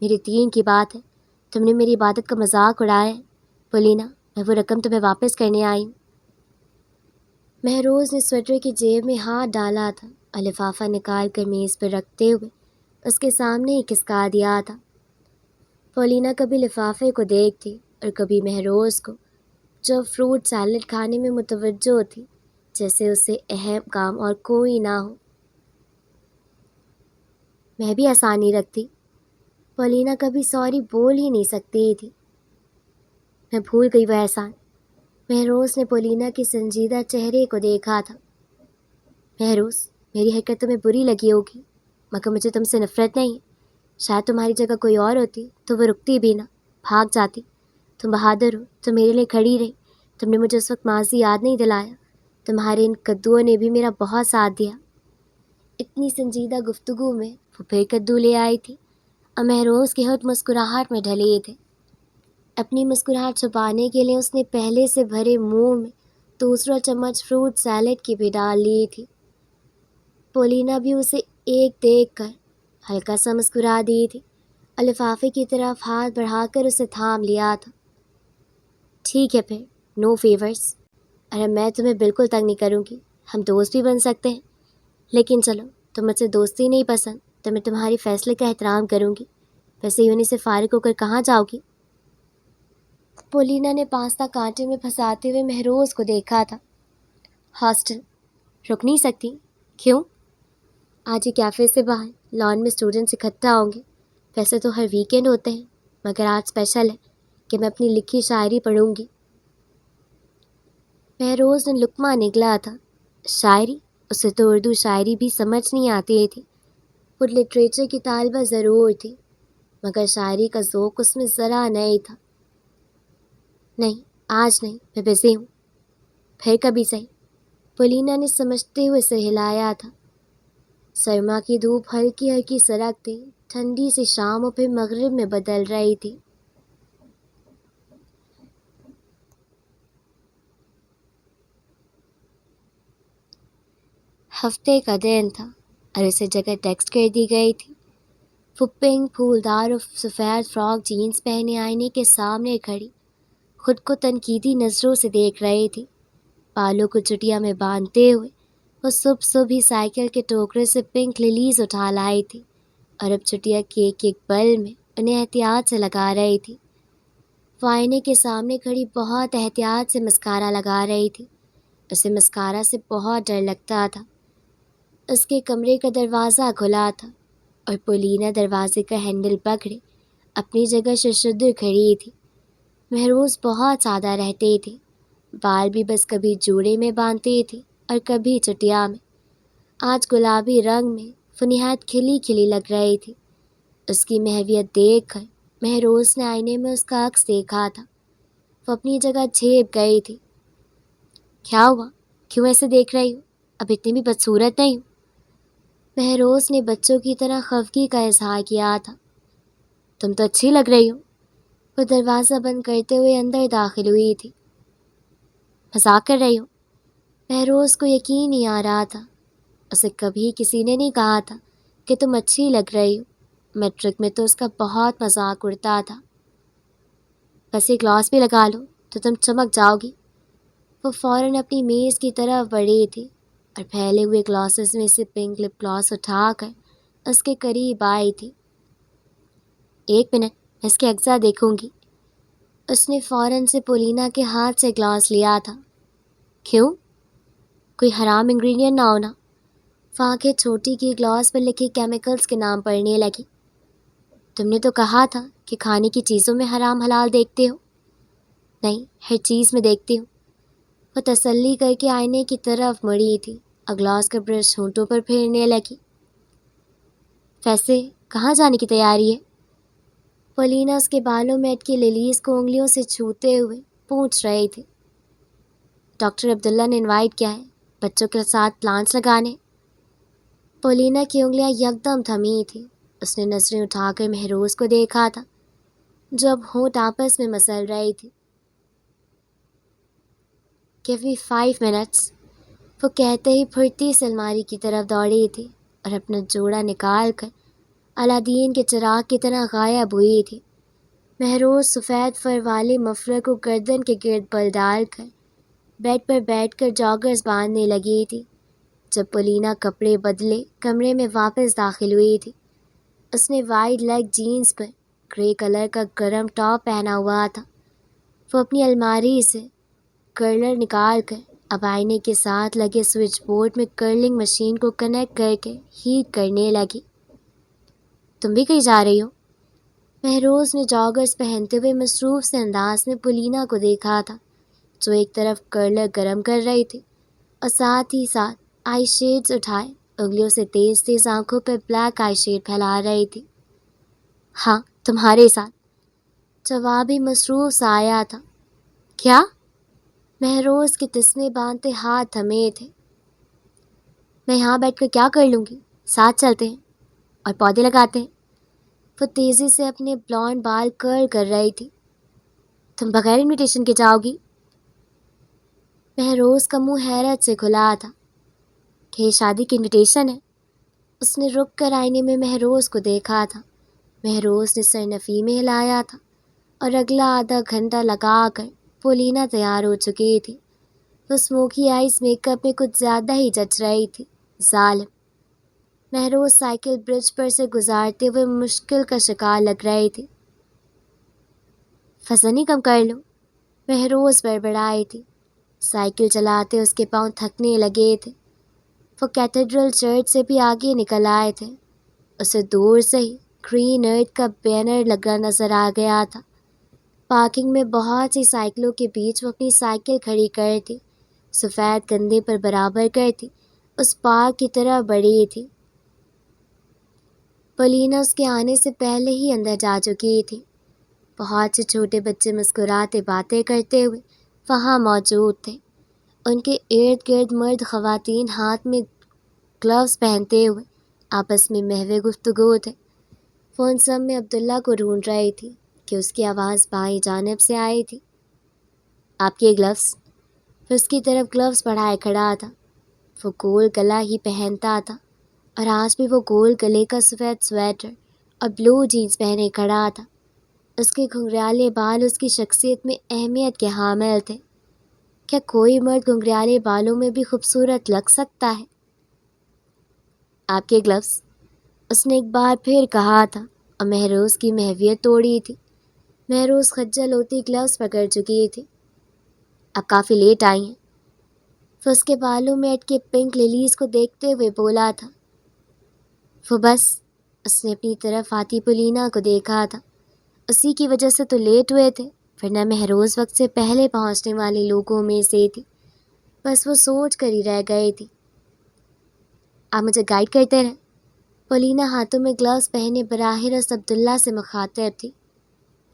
میرے یقین کی بات ہے تم نے میری عبادت کا مذاق اڑایا ہے۔ پولینا، میں وہ رقم تمہیں واپس کرنے آئی ہوں۔ مہروز نے سویٹر کی جیب میں ہاتھ ڈالا تھا اور لفافہ نکال کر میز پر رکھتے ہوئے اس کے سامنے ہی کھسکا دیا تھا۔ پولینا کبھی لفافے کو دیکھتی اور کبھی مہروز کو، جو فروٹ سیلڈ کھانے میں متوجہ تھی، جیسے اسے اہم کام اور کوئی نہ ہو۔ میں بھی آسانی رکھتی۔ پولینا کبھی سوری بول ہی نہیں سکتی تھی۔ میں بھول گئی وہ احسان۔ مہروز نے پولینا کے سنجیدہ چہرے کو دیکھا تھا۔ مہروز، میری حرکت تمہیں بری لگی ہوگی، مگر مجھے تم سے نفرت نہیں ہے۔ شاید تمہاری جگہ کوئی اور ہوتی تو وہ رکتی بھی نہ، بھاگ جاتی۔ تم بہادر ہو، تم میرے لیے کھڑی رہی۔ تم نے مجھے اس وقت ماضی یاد نہیں دلایا۔ تمہارے ان کدوؤں نے بھی میرا بہت ساتھ دیا۔ اتنی سنجیدہ گفتگو میں وہ پھر کدو لے آئی تھی اور مہروز کے ہونٹ مسکراہٹ میں ڈھلے تھے۔ اپنی مسکراہٹ چھپانے کے لیے اس نے پہلے سے بھرے منہ میں دوسرا چمچ فروٹ سیلڈ کی بھی ڈال لی تھی۔ پولینا بھی اسے ایک دیکھ کر ہلکا سا مسکرا دی تھی اور لفافے کی طرف ہاتھ بڑھا کر اسے تھام لیا تھا۔ ٹھیک ہے پھر، نو فیورز۔ ارے میں تمہیں بالکل تنگ نہیں کروں گی، ہم دوست بھی بن سکتے ہیں۔ لیکن چلو، تم مجھ سے دوستی نہیں پسند تو میں تمہاری فیصلے کا احترام کروں گی۔ ویسے یونی سے فارغ ہو کر کہاں جاؤ گی؟ پولینا نے پاستا کانٹے میں پھنساتے ہوئے مہروز کو دیکھا تھا۔ ہاسٹل۔ رک نہیں سکتی؟ کیوں؟ آج ہی کیفے سے باہر لان میں اسٹوڈنٹس اکٹھا ہوں گے۔ ویسے تو ہر ویکینڈ ہوتے ہیں، مگر آج اسپیشل ہے کہ میں اپنی لکھی شاعری پڑھوں گی۔ مہروز نے لقمہ نگلا تھا۔ شاعری؟ اسے تو اردو شاعری بھی سمجھ نہیں آتی تھی۔ وہ لٹریچر کی طالبہ ضرور تھی، مگر شاعری کا ذوق اس میں ذرا نہیں تھا۔ نہیں، آج نہیں، میں بزی ہوں۔ پھر کبھی صحیح۔ پولینا نے سمجھتے ہوئے اسے ہلایا تھا۔ سرما کی دھوپ ہلکی ہلکی سرکتی ٹھنڈی سی شام اور پھر مغرب میں بدل رہی تھی۔ ہفتے کا دن تھا اور اسے جگہ ٹیکسٹ کر دی گئی تھی۔ وہ پنک پھولدار اور سفید فراک جینس پہنے آئینے کے سامنے کھڑی خود کو تنقیدی نظروں سے دیکھ رہی تھی۔ بالوں کو چٹیا میں باندھتے ہوئے وہ صبح صبح ہی سائیکل کے ٹوکرے سے پنک لیلیز اٹھا لائی تھی اور اب چٹیا کے ایک بل میں انہیں احتیاط سے لگا رہی تھی۔ وہ آئینے کے سامنے کھڑی بہت احتیاط سے مسکارا لگا رہی تھی۔ اسے مسکارا سے بہت ڈر لگتا تھا۔ اس کے کمرے کا دروازہ کھلا تھا اور پولینا دروازے کا ہینڈل پکڑے اپنی جگہ ششدر کھڑی تھی۔ مہروز بہت سادہ رہتے تھے، بال بھی بس کبھی جوڑے میں باندھتی تھی اور کبھی چٹیا میں۔ آج گلابی رنگ میں وہ نہایت کھلی کھلی لگ رہی تھی۔ اس کی محویت دیکھ کر مہروز نے آئینے میں اس کا عکس دیکھا تھا۔ وہ اپنی جگہ جھیپ گئی تھی۔ کیا ہوا؟ کیوں ایسے دیکھ رہی ہو؟ اب اتنی بھی بدصورت نہیں ہوں۔ مہروز نے بچوں کی طرح خفگی کا اظہار کیا تھا۔ تم تو اچھی لگ رہی ہو۔ وہ دروازہ بند کرتے ہوئے اندر داخل ہوئی تھی۔ مذاق کر رہی ہو؟ مہروز کو یقین نہیں آ رہا تھا۔ اسے کبھی کسی نے نہیں کہا تھا کہ تم اچھی لگ رہی ہو۔ میٹرک میں تو اس کا بہت مذاق اڑتا تھا۔ بس ایک گلاس بھی لگا لو تو تم چمک جاؤ گی۔ وہ فوراً اپنی میز کی طرف بڑھی تھی اور پھیلے ہوئے گلاسز میں سے پنک لپ گلاس اٹھا کر اس کے قریب آئی تھی۔ ایک منٹ، میں اس کے اجزاء دیکھوں گی۔ اس نے فوراً سے پولینا کے ہاتھ سے گلاس لیا تھا۔ کیوں؟ کوئی حرام انگریڈینٹ نہ ہونا؟ وہ آنکھیں چھوٹی کی گلاس پر لکھے کیمیکلز کے نام پڑھنے لگی۔ تم نے تو کہا تھا کہ کھانے کی چیزوں میں حرام حلال دیکھتے ہو۔ نہیں، ہر چیز میں دیکھتی ہوں۔ وہ تسلی کر کے آئینے کی طرف مڑی تھی اور گلاس کا برش ہونٹوں پر پھیرنے لگی۔ ویسے کہاں جانے کی تیاری ہے؟ پولینا اس کے بالوں میں اٹکی لیلیز کو انگلیوں سے چھوتے ہوئے پوچھ رہی تھی۔ ڈاکٹر عبداللہ نے انوائٹ کیا ہے بچوں کے ساتھ پلانٹس لگانے۔ پولینا کی انگلیاں یکدم تھمی تھیں۔ اس نے نظریں اٹھا کر مہروز کو دیکھا تھا جو اب ہونٹ آپس میں مسل رہی تھی۔ Give me 5 minutes۔ وہ کہتے ہی پھرتی سے الماری کی طرف دوڑی تھی اور اپنا جوڑا نکال کر الادین کے چراغ کی طرح غائب ہوئی تھی۔ مہروز سفید فر والے مفلر کو گردن کے گرد بل ڈال کر بیڈ پر بیٹھ کر جاگرز باندھنے لگی تھی۔ جب پولینا کپڑے بدلے کمرے میں واپس داخل ہوئی تھی، اس نے وائڈ لیگ جینز پر گرے کلر کا گرم ٹاپ پہنا ہوا تھا۔ وہ اپنی الماری سے کرلر نکال کر اب آئینے کے ساتھ لگے سوئچ بورڈ میں کرلنگ مشین کو کنیکٹ کر کے ہیٹ کرنے لگی۔ تم بھی کہیں جا رہی ہو؟ مہروز نے جاگرز پہنتے ہوئے مصروف سے انداز میں پولینا کو دیکھا تھا، جو ایک طرف کرلر گرم کر رہی تھی اور ساتھ ہی ساتھ آئی شیڈز اٹھائے انگلیوں سے تیز تیز آنکھوں پر بلیک آئی شیڈ پھیلا رہی تھی۔ ہاں، تمہارے ساتھ، جواب ہی مصروف سا آیا تھا۔ کیا؟ مہروز کے تسمے باندھتے ہاتھ تھمے تھے۔ میں یہاں بیٹھ کر کیا کر لوں گی؟ ساتھ چلتے ہیں اور پودے لگاتے ہیں۔ وہ تیزی سے اپنے بلانڈ بال کرل کر رہی تھی۔ تم بغیر انویٹیشن کے جاؤ گی؟ مہروز کا منہ حیرت سے کھلا تھا کہ یہ شادی کی انویٹیشن ہے۔ اس نے رک کر آئینے میں مہروز کو دیکھا تھا۔ مہروز نے سر نفی میں ہلایا تھا اور اگلا آدھا گھنٹہ لگا کر پولینا تیار ہو چکی تھی۔ وہ اسموکی آئیز میک اپ میں کچھ زیادہ ہی جچ رہی تھی۔ ظالم! مہروز سائیکل برج پر سے گزارتے ہوئے مشکل کا شکار لگ رہی تھی۔ وزن ہی کم کر لو، مہروز بڑبڑائی تھی۔ سائیکل چلاتے اس کے پاؤں تھکنے لگے تھے۔ وہ کیتھیڈرل چرچ سے بھی آگے نکل آئے تھے۔ اسے دور سے ہی گرین ارتھ کا بینر لگا نظر آ گیا تھا۔ پارکنگ میں بہت سی سائیکلوں کے بیچ وہ اپنی سائیکل کھڑی کرتی، سفید کندھے پر برابر کرتی اس پارک کی طرح بڑھی تھی۔ پولینا اس کے آنے سے پہلے ہی اندر جا چکی تھی۔ بہت سے چھوٹے بچے مسکراتے باتیں کرتے ہوئے وہاں موجود تھے۔ ان کے ارد گرد مرد خواتین ہاتھ میں گلوز پہنتے ہوئے آپس میں محو گفتگو تھے۔ وہ ان سب میں عبداللہ کو ڈھونڈ رہی تھی کہ اس کی آواز بائیں جانب سے آئی تھی۔ آپ کے گلوز؟ پھر اس کی طرف گلوز بڑھائے کھڑا تھا۔ وہ گول گلا ہی پہنتا تھا اور آج بھی وہ گول گلے کا سفید سویٹر اور بلو جینز پہنے کھڑا تھا۔ اس کے گھنگریالے بال اس کی شخصیت میں اہمیت کے حامل تھے۔ کیا کوئی مرد گھنگریالے بالوں میں بھی خوبصورت لگ سکتا ہے؟ آپ کے گلوز؟ اس نے ایک بار پھر کہا تھا اور مہروز کی محویت توڑی تھی۔ مہروز خجل ہوتی گلوز پکڑ چکی تھی۔ اب کافی لیٹ آئی ہیں۔ وہ اس کے بالوں میں اٹکے پنک لیلیز کو دیکھتے ہوئے بولا تھا۔ وہ بس، اس نے اپنی طرف آتی پولینا کو دیکھا تھا۔ اسی کی وجہ سے تو لیٹ ہوئے تھے، ورنہ مہروز وقت سے پہلے پہنچنے والے لوگوں میں سے تھی۔ بس وہ سوچ کر ہی رہ گئی تھی۔ آپ مجھے گائیڈ کرتے رہیں۔ پولینا ہاتھوں میں گلوز پہنے براہ راست عبداللہ سے مخاطب تھی۔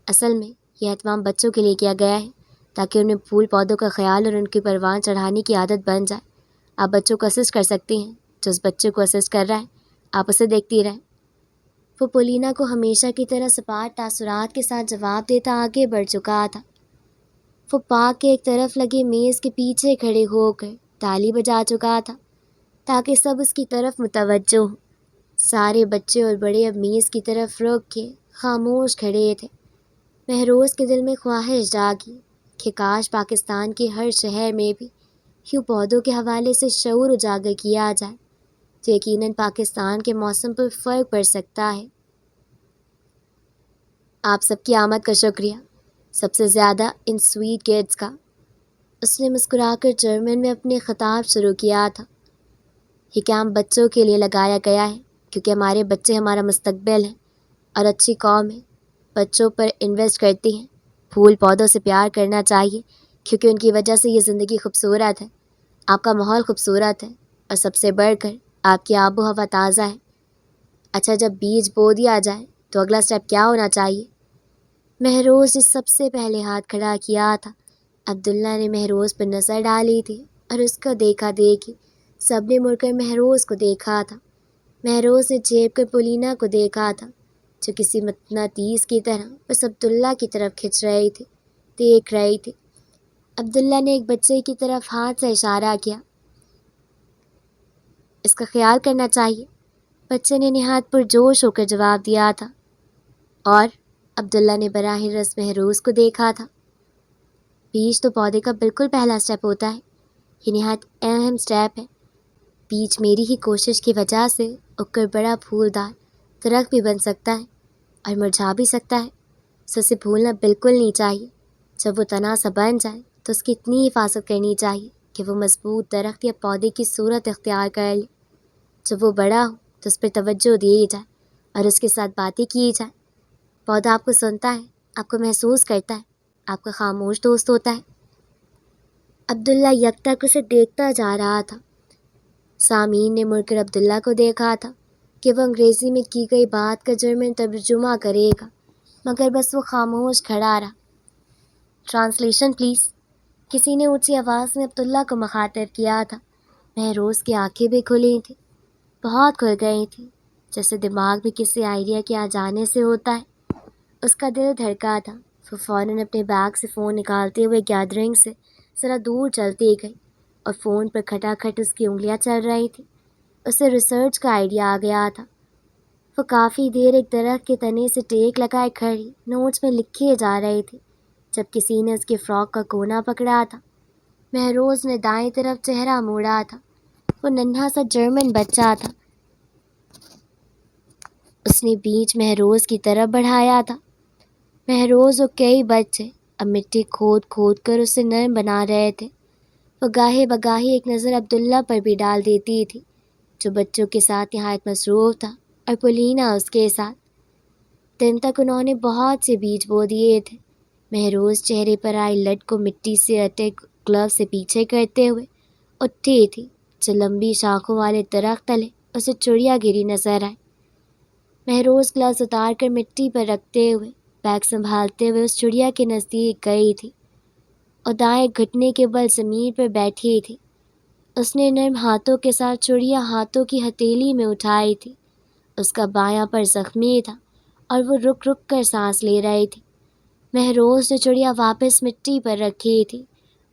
اصل میں یہ اہتمام بچوں کے لیے کیا گیا ہے تاکہ ان میں پھول پودوں کا خیال اور ان کی پروان چڑھانے کی عادت بن جائے۔ آپ بچوں کو اسسٹ کر سکتی ہیں۔ جو اس بچے کو اسسٹ کر رہا ہے آپ اسے دیکھتی رہیں۔ وہ پولینا کو ہمیشہ کی طرح سپاٹ تاثرات کے ساتھ جواب دیتا آگے بڑھ چکا تھا۔ وہ پارک کے ایک طرف لگے میز کے پیچھے کھڑے ہو کر تالی بجا چکا تھا تاکہ سب اس کی طرف متوجہ ہوں۔ سارے بچے اور بڑے اب میز کی طرف رک کے خاموش کھڑے تھے۔ مہروز کے دل میں خواہش جاگی کہ کاش پاکستان کے ہر شہر میں بھی یوں پودوں کے حوالے سے شعور اجاگر کیا جائے تو یقیناً پاکستان کے موسم پر فرق پڑ سکتا ہے۔ آپ سب کی آمد کا شکریہ، سب سے زیادہ ان سویٹ کڈز کا۔ اس نے مسکرا کر جرمن میں اپنے خطاب شروع کیا تھا۔ یہ کیمپ بچوں کے لیے لگایا گیا ہے کیونکہ ہمارے بچے ہمارا مستقبل ہیں اور اچھی قوم ہے بچوں پر انویسٹ کرتی ہیں۔ پھول پودوں سے پیار کرنا چاہیے کیونکہ ان کی وجہ سے یہ زندگی خوبصورت ہے۔ آپ کا ماحول خوبصورت ہے اور سب سے بڑھ کر آپ کی آب و ہوا تازہ ہے۔ اچھا، جب بیج بو دیا جائے تو اگلا سٹیپ کیا ہونا چاہیے؟ مہروز نے سب سے پہلے ہاتھ کھڑا کیا تھا۔ عبداللہ نے مہروز پر نظر ڈالی تھی اور اس کو دیکھا دیکھی سب نے مڑ کر مہروز کو دیکھا تھا۔ مہروز نے جھیپ کر پولینا کو دیکھا تھا جو کسی مقناطیس کی طرح بس عبداللہ کی طرف کھنچ رہی تھی، دیکھ رہی تھی۔ عبداللہ نے ایک بچے کی طرف ہاتھ سے اشارہ کیا۔ اس کا خیال کرنا چاہیے۔ بچے نے نہایت پرجوش ہو کر جواب دیا تھا۔ اور عبداللہ نے براہ راست محروز کو دیکھا تھا۔ بیج تو پودے کا بالکل پہلا سٹیپ ہوتا ہے، یہ نہایت اہم سٹیپ ہے۔ بیج میری ہی کوشش کی وجہ سے اگ کر بڑا پھولدار درخت بھی بن سکتا ہے اور مرجھا بھی سکتا ہے، سو اسے بھولنا بالکل نہیں چاہیے۔ جب وہ تنا سا بن جائے تو اس کی اتنی حفاظت کرنی چاہیے کہ وہ مضبوط درخت یا پودے کی صورت اختیار کر لے۔ جب وہ بڑا ہو تو اس پر توجہ دی جائے اور اس کے ساتھ باتیں کی جائیں۔ پودا آپ کو سنتا ہے، آپ کو محسوس کرتا ہے، آپ کا خاموش دوست ہوتا ہے۔ عبداللہ یک ٹک اسے دیکھتا جا رہا تھا۔ سامعین نے مڑ کر عبداللہ کو دیکھا تھا کہ وہ انگریزی میں کی گئی بات کا جرمن ترجمہ کرے گا، مگر بس وہ خاموش کھڑا رہا۔ ٹرانسلیشن پلیز، کسی نے اونچی آواز میں عبداللہ کو مخاطب کیا تھا۔ مہروز کی آنکھیں بھی کھلی تھیں، بہت کھل گئی تھیں، جیسے دماغ میں کسی آئیڈیا کے آ جانے سے ہوتا ہے۔ اس کا دل دھڑکا تھا۔ وہ فوراً اپنے بیگ سے فون نکالتے ہوئے گیدرنگ سے ذرا دور چلتی گئی اور فون پر کھٹا کھٹ اس کی انگلیاں چل رہی تھیں۔ اسے ریسرچ کا آئیڈیا آ گیا تھا۔ وہ کافی دیر ایک درخت کے تنے سے ٹیک لگائے کھڑی نوٹس میں لکھے جا رہے تھے جب کسی نے اس کے فراک کا کونا پکڑا تھا۔ مہروز نے دائیں طرف چہرہ موڑا تھا۔ وہ ننھا سا جرمن بچہ تھا۔ اس نے بیج مہروز کی طرف بڑھایا تھا۔ مہروز اور کئی بچے اب مٹی کھود کھود کر اسے نرم بنا رہے تھے۔ وہ گاہے بگاہے ایک نظر عبداللہ پر بھی ڈال دیتی تھی، جو بچوں کے ساتھ نہایت مصروف تھا، اور پولینا اس کے ساتھ۔ دن تک انہوں نے بہت سے بیج بو دیے تھے۔ مہروز چہرے پر آئی لٹ کو مٹی سے اٹے گلو سے پیچھے کرتے ہوئے اٹھی تھی، جو لمبی شاخوں والے درخت تلے اسے چڑیا گری نظر آئے۔ مہروز گلوز اتار کر مٹی پر رکھتے ہوئے بیگ سنبھالتے ہوئے اس چڑیا کے نزدیک گئی تھی اور دائیں گھٹنے کے بل زمین پر بیٹھی تھی۔ اس نے نرم ہاتھوں کے ساتھ چڑیا ہاتھوں کی ہتھیلی میں اٹھائی تھی۔ اس کا بایاں پر زخمی تھا اور وہ رک رک کر سانس لے رہی تھی۔ مہروز نے چڑیا واپس مٹی پر رکھی تھی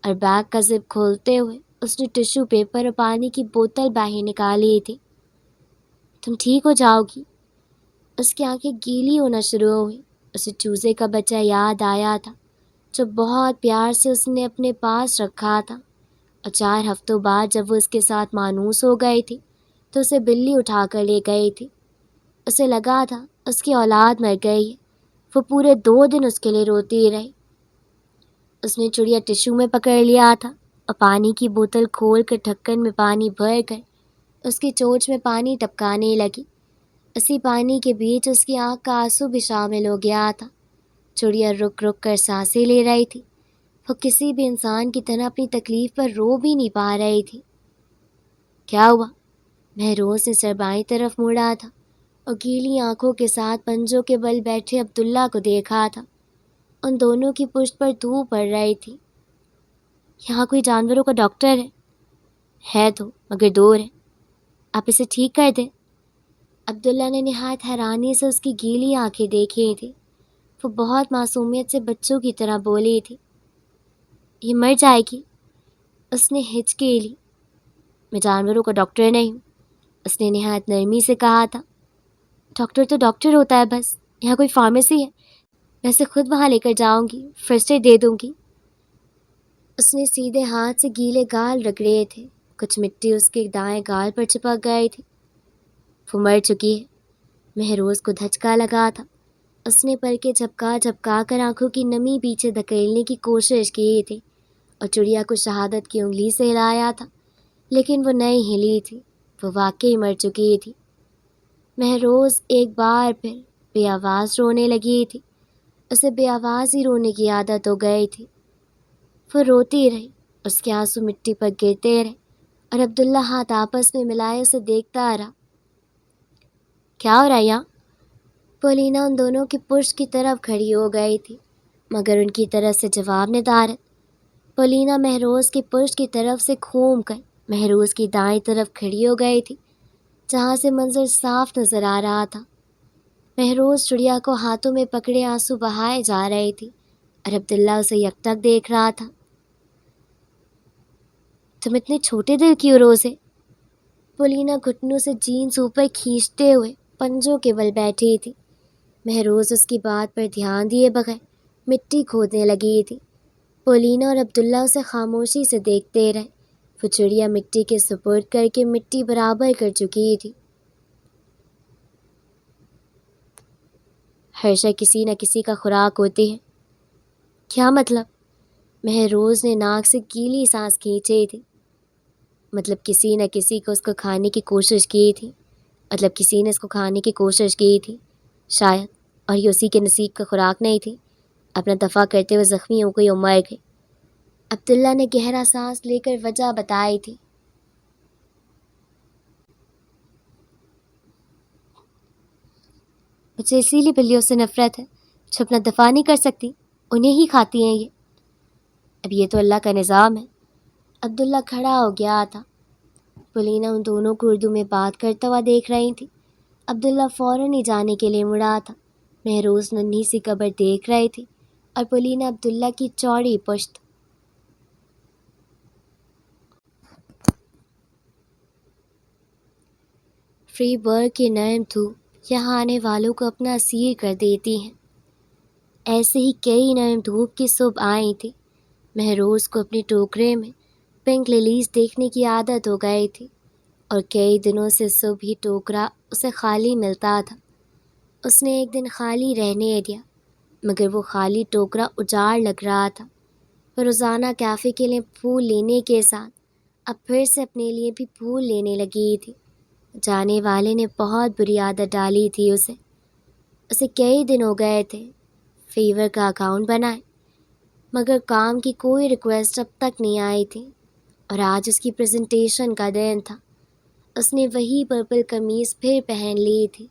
اور بیگ کا زپ کھولتے ہوئے اس نے ٹشو پیپر اور پانی کی بوتل باہر نکالی تھی۔ تم ٹھیک ہو جاؤ گی؟ اس کی آنکھیں گیلی ہونا شروع ہوئی۔ اسے چوزے کا بچہ یاد آیا تھا جو بہت پیار سے اس نے اپنے پاس رکھا تھا، اور 4 ہفتوں بعد جب وہ اس کے ساتھ مانوس ہو گئی تھی تو اسے بلی اٹھا کر لے گئی تھی۔ اسے لگا تھا اس کی اولاد مر گئی ہے۔ وہ پورے 2 دن اس کے لیے روتی رہی۔ اس نے چڑیا ٹشو میں پکڑ لیا تھا اور پانی کی بوتل کھول کر ڈھکن میں پانی بھر کر اس کی چونچ میں پانی ٹپکانے لگی۔ اسی پانی کے بیچ اس کی آنکھ کا آنسو بھی شامل ہو گیا تھا۔ چڑیا رک رک کر سانسیں لے رہی تھی۔ وہ کسی بھی انسان کی طرح اپنی تکلیف پر رو بھی نہیں پا رہی تھی۔ کیا ہوا؟ مہروز نے سر بائیں طرف موڑا تھا اور گیلی آنکھوں کے ساتھ پنجوں کے بل بیٹھے عبداللہ کو دیکھا تھا۔ ان دونوں کی پشت پر دھوپ پڑ رہی تھی۔ یہاں کوئی جانوروں کا ڈاکٹر ہے تو مگر دور ہے، آپ اسے ٹھیک کر دیں۔ عبداللہ نے نہایت حیرانی سے اس کی گیلی آنکھیں دیکھی تھی۔ وہ بہت معصومیت سے بچوں کی طرح بولی تھی۔ یہ مر جائے گی؟ اس نے ہچکی لی۔ میں جانوروں کا ڈاکٹر نہیں ہوں، اس نے نہایت نرمی سے کہا تھا۔ ڈاکٹر تو ڈاکٹر ہوتا ہے بس، یہاں کوئی فارمیسی ہے، میں اسے خود وہاں لے کر جاؤں گی، فرسٹ ایڈ دے دوں گی۔ اس نے سیدھے ہاتھ سے گیلے گال رگڑے تھے، کچھ مٹی اس کے دائیں گال پر چپک گئی تھی۔ وہ مر چکی ہے۔ مہروز کو دھچکا لگا تھا۔ اس نے پلکیں جھپکا جھپکا کر آنکھوں کی نمی پیچھے دھکیلنے کی کوشش کی تھی اور چڑیا کو شہادت کی انگلی سے ہلایا تھا، لیکن وہ نہیں ہلی تھی۔ وہ واقعی مر چکی تھی۔ مہروز ایک بار پھر بے آواز رونے لگی تھی۔ اسے بے آواز ہی رونے کی عادت ہو گئی تھی۔ وہ روتی رہی، اس کے آنسو مٹی پر گرتے رہے اور عبداللہ ہاتھ آپس میں ملائے اسے دیکھتا رہا۔ کیا ہو رہا ہے یہاں؟ پولینا ان دونوں کی پشت کی طرف کھڑی ہو گئی تھی، مگر ان کی طرف سے جواب ندارت۔ پولینا مہروز کی پشت کی طرف سے گھوم کر مہروز کی دائیں طرف کھڑی ہو گئی تھی، جہاں سے منظر صاف نظر آ رہا تھا۔ مہروز چڑیا کو ہاتھوں میں پکڑے آنسو بہائے جا رہی تھی اور عبداللہ اسے یک ٹک دیکھ رہا تھا۔ تم اتنے چھوٹے دل کی ہو روزے؟ پولینہ گھٹنوں سے جینس اوپر کھینچتے ہوئے پنجوں کے بل بیٹھی تھی۔ مہروز اس کی بات پر دھیان دیے بغیر مٹی کھودنے لگی تھی۔ پولینہ اور عبداللہ اسے خاموشی سے دیکھتے رہے۔ وہ چڑیا مٹی کے سپرد کر کے مٹی برابر کر چکی تھی۔ ہر شے کسی نہ کسی کا خوراک ہوتی ہے۔ کیا مطلب؟ مہروز نے ناک سے گیلی سانس کھینچی تھی۔ مطلب کسی نہ کسی کو اس کو کھانے کی کوشش کی تھی۔ مطلب کسی نے اس کو کھانے کی کوشش کی تھی شاید، اور یہ اسی کے نصیب کا خوراک نہیں تھی۔ اپنا دفاع کرتے ہوئے زخمی ہو گئی اور مر گئی۔ عبداللہ نے گہرا سانس لے کر وجہ بتائی تھی۔ مجھے اسی لیے بلیوں سے نفرت ہے جو اپنا دفاع نہیں کر سکتی، انہیں ہی کھاتی ہیں یہ۔ اب یہ تو اللہ کا نظام ہے۔ عبداللہ کھڑا ہو گیا تھا۔ پولینہ ان دونوں کو اردو میں بات کرتا ہوا دیکھ رہی تھی۔ عبداللہ فوراً ہی جانے کے لیے مڑا تھا۔ مہروز ننھی سی قبر دیکھ رہی تھی اور پولینہ عبداللہ کی چوڑی پشت۔ فری برگ کی نرم دھوپ یہاں آنے والوں کو اپنا اسیر کر دیتی ہیں۔ ایسے ہی کئی نرم دھوپ کی صبح آئی تھی۔ مہروز کو اپنے ٹوکرے میں پنک لیلیز دیکھنے کی عادت ہو گئی تھی، اور کئی دنوں سے صبح ہی ٹوکرا اسے خالی ملتا تھا۔ اس نے ایک دن خالی رہنے دیا، مگر وہ خالی ٹوکرا اجاڑ لگ رہا تھا۔ وہ روزانہ کیفے کے لیے پھول لینے کے ساتھ اب پھر سے اپنے لیے بھی پھول لینے لگی تھی۔ جانے والے نے بہت بری عادت ڈالی تھی اسے کئی دن ہو گئے تھے فیور کا اکاؤنٹ بنائے، مگر کام کی کوئی ریکویسٹ اب تک نہیں آئی تھی، اور آج اس کی پریزنٹیشن کا دن تھا۔ اس نے وہی پرپل قمیض پھر پہن لی تھی۔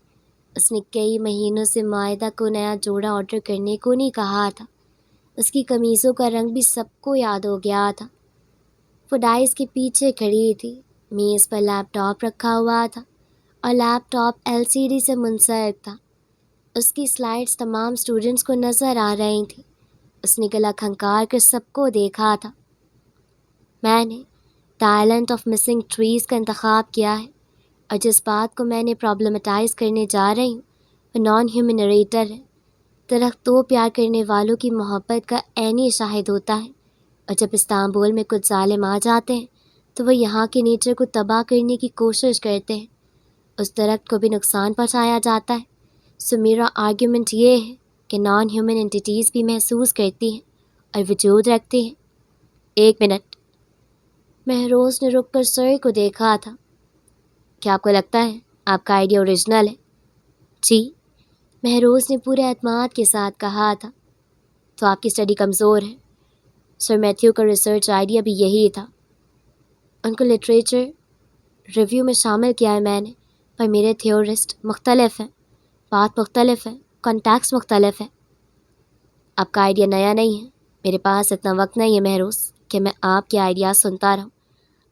اس نے کئی مہینوں سے معاہدہ کو نیا جوڑا آرڈر کرنے کو نہیں کہا تھا۔ اس کی قمیصوں کا رنگ بھی سب کو یاد ہو گیا تھا۔ وہ ڈائس کے پیچھے کھڑی تھی۔ میز پر لیپ ٹاپ رکھا ہوا تھا اور لیپ ٹاپ LCD سے منسلک تھا۔ اس کی سلائڈز تمام اسٹوڈنٹس کو نظر آ رہی تھیں۔ اس نے گلا کھنکار کر سب کو دیکھا تھا۔ میں نے دی آئلینڈ آف مسنگ ٹریز کا انتخاب کیا ہے، اور جس بات کو میں نے پرابلمٹائز کرنے جا رہی ہوں وہ نان ہیومن نریٹر ہے۔ درخت تو پیار کرنے والوں کی محبت کا عینی شاہد ہوتا ہے، اور جب استنبول میں کچھ ظالم آ جاتے ہیں تو وہ یہاں کے نیچر کو تباہ کرنے کی کوشش کرتے ہیں۔ اس درخت کو بھی نقصان پہنچایا جاتا ہے۔ سو میرا آرگیومنٹ یہ ہے کہ نان ہیومن انٹیٹیز بھی محسوس کرتی ہیں اور وجود رکھتی ہیں۔ ایک منٹ، مہروز نے رک کر سر کو دیکھا تھا۔ کیا آپ کو لگتا ہے آپ کا آئیڈیا اوریجنل ہے؟ جی، مہروز نے پورے اعتماد کے ساتھ کہا تھا۔ تو آپ کی اسٹڈی کمزور ہے۔ سر میتھیو کا ریسرچ آئیڈیا بھی یہی تھا۔ ان کو لٹریچر ریویو میں شامل کیا ہے میں نے، پر میرے تھیورسٹ مختلف ہیں، بات مختلف ہے، کانٹیکس مختلف ہے۔ آپ کا آئیڈیا نیا نہیں ہے۔ میرے پاس اتنا وقت نہیں ہے مہروز کہ میں آپ کے آئیڈیاز سنتا رہوں۔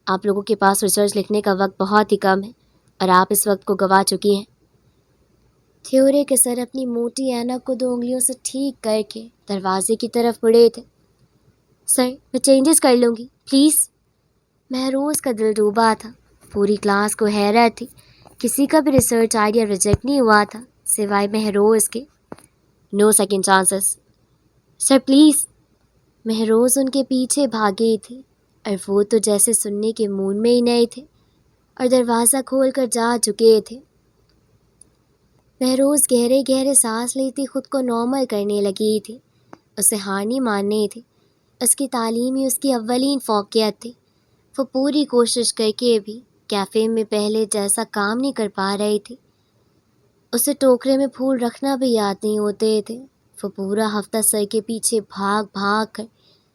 آپ لوگوں کے پاس ریسرچ لکھنے کا وقت بہت ہی کم ہے، اور آپ اس وقت کو گوا چکی ہیں۔ تھیورے کے سر اپنی موٹی اینک کو 2 انگلیوں سے ٹھیک کر کے دروازے کی طرف مڑے تھے۔ سر، میں چینجز کر لوں گی پلیز۔ مہروز کا دل ڈوبا تھا۔ پوری کلاس کو حیرت تھی، کسی کا بھی ریسرچ آئیڈیا ریجیکٹ نہیں ہوا تھا سوائے مہروز کے۔ No second chances sir please. Mehroz ان کے پیچھے بھاگی تھی، اور وہ تو جیسے سننے کے موڈ میں ہی نہیں تھے، اور دروازہ کھول کر جا چکے تھے۔ مہروز گہرے گہرے سانس لیتی خود کو نارمل کرنے لگی تھی۔ اسے ہار نہیں ماننی تھی۔ اس کی تعلیم ہی اس کی اولین فوقیت تھی۔ وہ پوری کوشش کر کے بھی کیفے میں پہلے جیسا کام نہیں کر پا رہی تھی۔ اسے ٹوکرے میں پھول رکھنا بھی یاد نہیں ہوتے تھے۔ وہ پورا ہفتہ سر کے پیچھے بھاگ بھاگ کر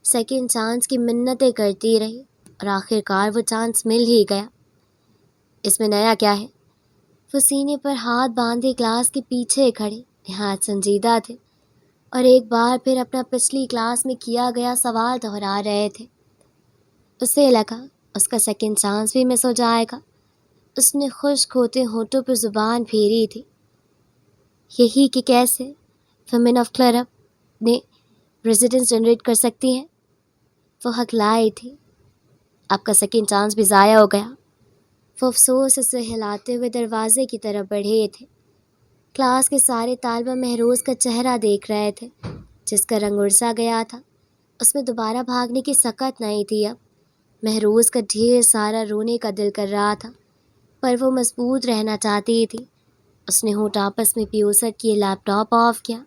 سیکنڈ چانس کی منتیں کرتی رہی، اور آخر کار وہ چانس مل ہی گیا۔ اس میں نیا کیا ہے؟ وہ سینے پر ہاتھ باندھے کلاس کے پیچھے کھڑے نہایت سنجیدہ تھے، اور ایک بار پھر اپنا پچھلی کلاس میں کیا گیا سوال دہرا رہے تھے۔ اسے لگا اس کا سیکنڈ چانس بھی مس ہو جائے گا۔ اس نے خشک ہوتے ہونٹوں پر زبان پھیری تھی۔ یہی کہ کیسے ویمن آف کلرب نے ریزیڈنس جنریٹ کر سکتی ہیں۔ وہ ہکلائی تھی۔ آپ کا سیکنڈ چانس بھی ضائع ہو گیا۔ وہ افسوس سے ہلاتے ہوئے دروازے کی طرف بڑھے تھے۔ کلاس کے سارے طالبہ مہروز کا چہرہ دیکھ رہے تھے، جس کا رنگ اڑ سا گیا تھا۔ اس میں دوبارہ بھاگنے کی سکت نہیں تھی اب۔ مہروز کا ڈھیر سارا رونے کا دل کر رہا تھا، پر وہ مضبوط رہنا چاہتی تھی۔ اس نے ہونٹ آپس میں پیوست کیے لیپ ٹاپ آف کیا۔